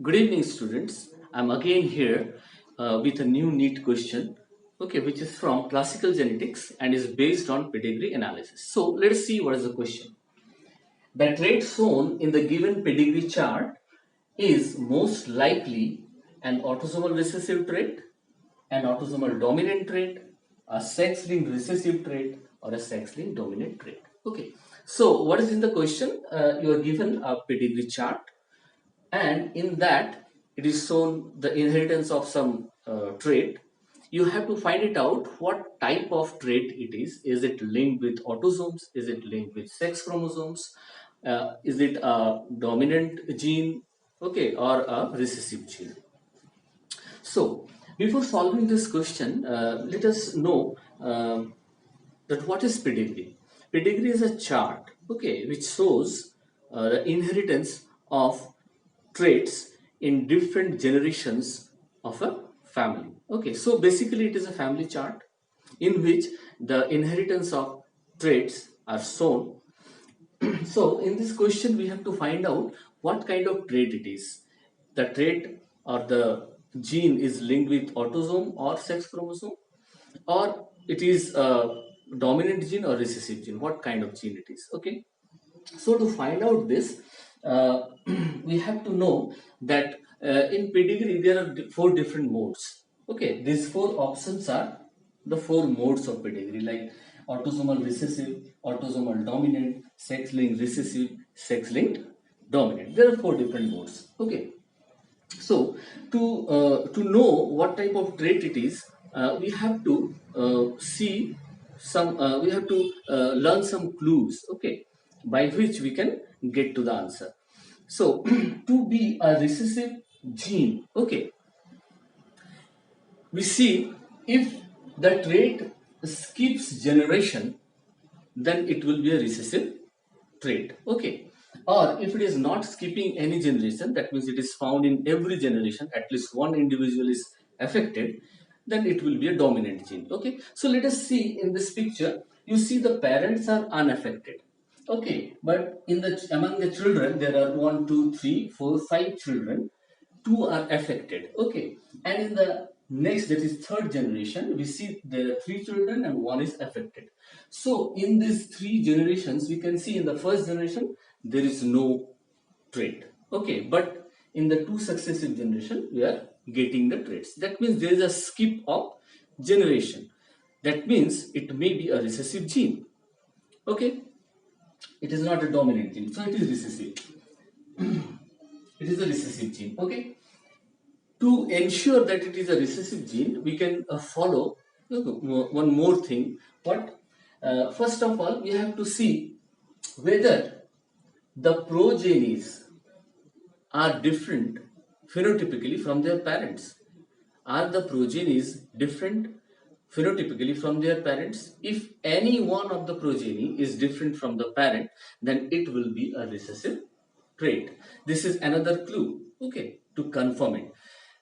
Good evening, students. I'm again here with a new NEET question, okay, which is from classical genetics and is based on pedigree analysis. So let's see what is the question. The trait shown in the given pedigree chart is most likely an autosomal recessive trait, an autosomal dominant trait, a sex-linked recessive trait, or a sex-linked dominant trait. Okay. So what is in the question? You are given a pedigree chart, and in that it is shown the inheritance of some trait. You have to find it out what type of trait it is it linked with autosomes, is it linked with sex chromosomes, is it a dominant gene, okay, or a recessive gene. So before solving this question, let us know that what is pedigree. Pedigree is a chart, okay, which shows the inheritance of traits in different generations of a family. Okay, so basically it is a family chart in which the inheritance of traits are shown. So in this question we have to find out what kind of trait it is. The trait or the gene is linked with autosome or sex chromosome, or it is a dominant gene or recessive gene, what kind of gene it is. Okay, so to find out this, we have to know that in pedigree there are four different modes. Okay, these four options are the four modes of pedigree, like autosomal recessive, autosomal dominant, sex-linked recessive, sex-linked dominant. There are four different modes. Okay, so to know what type of trait it is, we have to see some. We have to learn some clues. Okay, by which we can get to the answer. So to be a recessive gene, okay, we see if the trait skips generation, then it will be a recessive trait. Okay, or if it is not skipping any generation, that means it is found in every generation, at least one individual is affected, then it will be a dominant gene. Okay, so let us see in this picture. You see the parents are unaffected. Okay, but in the among the children there are 1, 2, 3, 4, 5 children. Two are affected. Okay, and in the next, that is third generation, we see there are three children and one is affected. So in these three generations, we can see in the first generation there is no trait. Okay, but in the two successive generation we are getting the traits. That means there is a skip of generation. That means it may be a recessive gene. Okay, it is not a dominant gene, so it is recessive. It is a recessive gene. Okay, to ensure that it is a recessive gene, we can follow one more thing. What? First of all, we have to see whether the progenies are different phenotypically from their parents. Are the progenies different phenotypically from their parents? If any one of the progeny is different from the parent, then it will be a recessive trait. This is another clue, okay, to confirm it.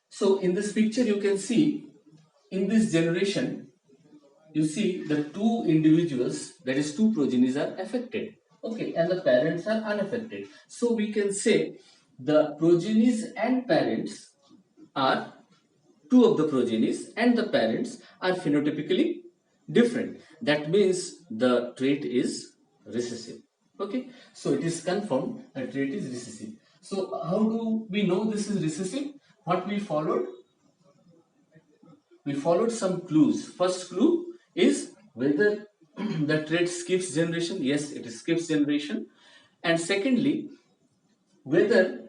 So in this picture, you can see in this generation, you see the two individuals, that is two progenies, are affected. Okay, and the parents are unaffected. So we can say the progenies and parents are two of the progenies and the parents are phenotypically different. That means the trait is recessive. Okay, so it is confirmed that trait is recessive. So how do we know this is recessive? What we followed? We followed some clues. First clue is whether the trait skips generation. Yes, it skips generation. And secondly, whether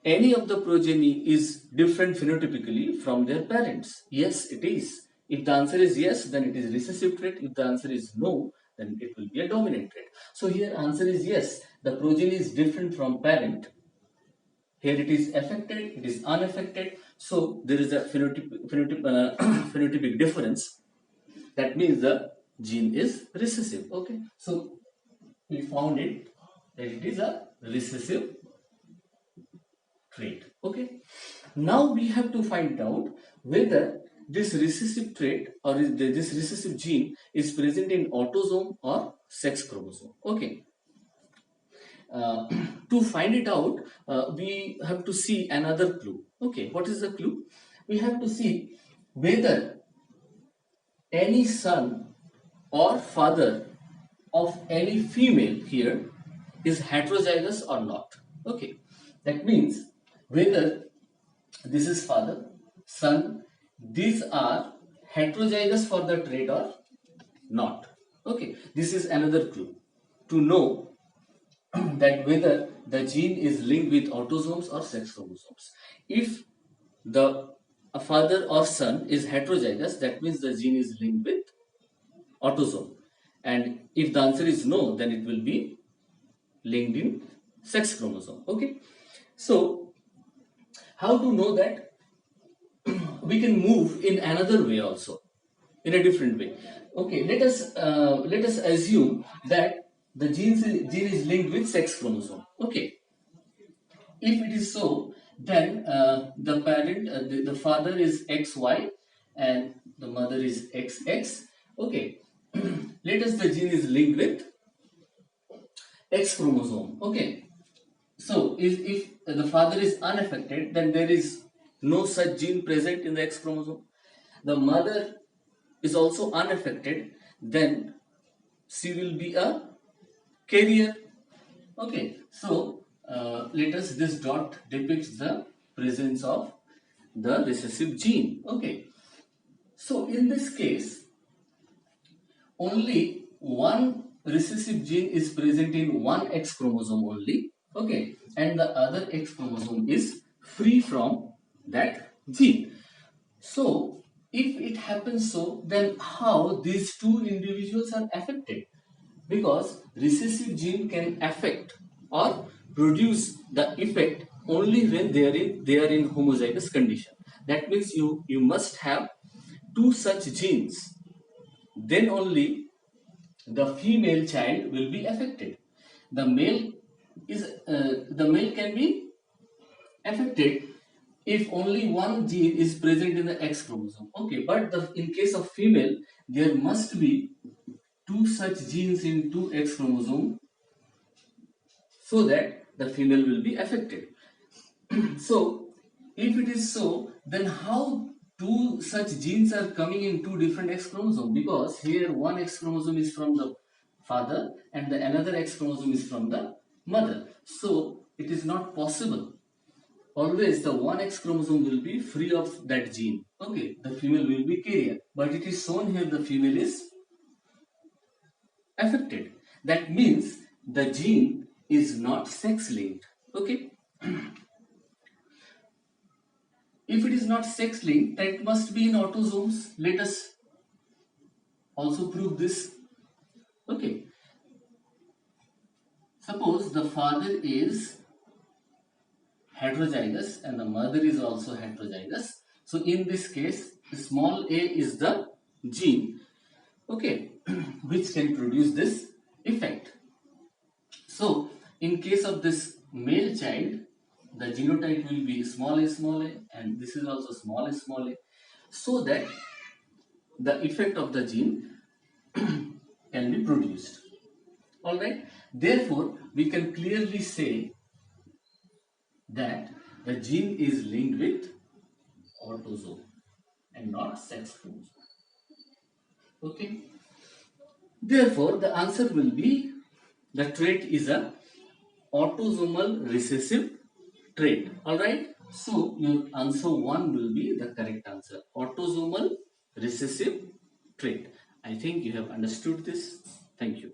any of the progeny is different phenotypically from their parents. Yes, it is. If the answer is yes, then it is recessive trait. If the answer is no, then it will be a dominant trait. So here answer is yes. The progeny is different from parent. Here it is affected, it is unaffected. So there is a phenotypic difference. That means the gene is recessive. Okay, so we found it that it is a recessive trait. Okay, now we have to find out whether this recessive trait or this recessive gene is present in autosome or sex chromosome. Okay, to find it out, we have to see another clue. Okay, what is the clue? We have to see whether any son or father of any female here is heterozygous or not. Okay, that means whether this is father, son, these are heterozygous for the trait or not. Okay, this is another clue to know that whether the gene is linked with autosomes or sex chromosomes. If the a father or son is heterozygous, that means the gene is linked with autosome. And if the answer is no, then it will be linked in sex chromosome. Okay. So how to know that? We can move in another way also, in a different way. Okay, let us assume that the gene is linked with sex chromosome. Okay, if it is so, then the parent, the father is XY and the mother is XX. Okay, let us the gene is linked with X chromosome. Okay, so if the father is unaffected, then there is no such gene present in the X chromosome. The mother is also unaffected, then she will be a carrier. Okay, so let us this dot depicts the presence of the recessive gene. Okay, so in this case, only one recessive gene is present in one X chromosome only. Okay, and the other X chromosome is free from that gene. So if it happens so, then how these two individuals are affected? Because recessive gene can affect or produce the effect only when they are in homozygous condition. That means you must have two such genes, then only the female child will be affected. The male can be affected if only one gene is present in the X chromosome. Okay, but in case of female, there must be two such genes in two X chromosome so that the female will be affected. So, if it is so, then how two such genes are coming in two different X chromosomes? Because here one X chromosome is from the father and the another X chromosome is from the mother. So, it is not possible. Always the one X chromosome will be free of that gene. Okay, the female will be carrier. But it is shown here the female is affected. That means the gene is not sex linked. Okay. If it is not sex linked, then it must be in autosomes. Let us also prove this. Okay. Suppose the father is heterozygous and the mother is also heterozygous. So in this case, small a is the gene, okay, which can produce this effect. So in case of this male child, the genotype will be small a, and this is also small a, so that the effect of the gene can be produced. Alright, therefore we can clearly say that the gene is linked with autosome and not sex chromosome. Okay, therefore the answer will be the trait is a autosomal recessive trait. Alright, so your answer 1 will be the correct answer, autosomal recessive trait. I think you have understood this. Thank you.